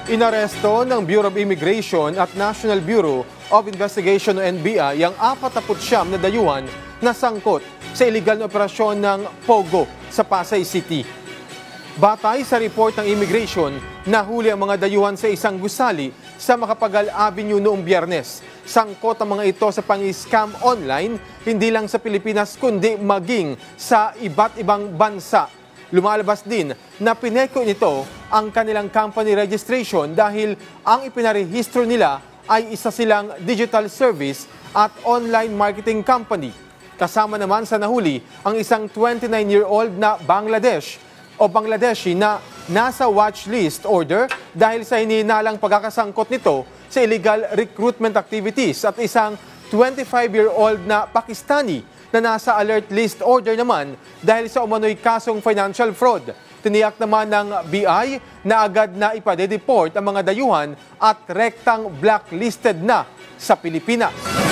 Inaresto ng Bureau of Immigration at National Bureau of Investigation o NBI ang 49 na dayuhan na sangkot sa iligal na operasyon ng Pogo sa Pasay City. Batay sa report ng Immigration, nahuli ang mga dayuhan sa isang gusali sa Macapagal Avenue noong Biyernes. Sangkot ang mga ito sa pang-scam online, hindi lang sa Pilipinas kundi maging sa iba't ibang bansa. Lumalabas din na pineko nito ang kanilang company registration dahil ang ipinarehistro nila ay isa silang digital service at online marketing company. Kasama naman sa nahuli ang isang 29-year-old na Bangladeshi na nasa watchlist order dahil sa hinihinalang pagkakasangkot nito sa illegal recruitment activities at isang 25-year-old na Pakistani na nasa alert list order naman dahil sa umano'y kasong financial fraud. Tiniyak naman ng BI na agad na ipade-deport ang mga dayuhan at rektang blacklisted na sa Pilipinas.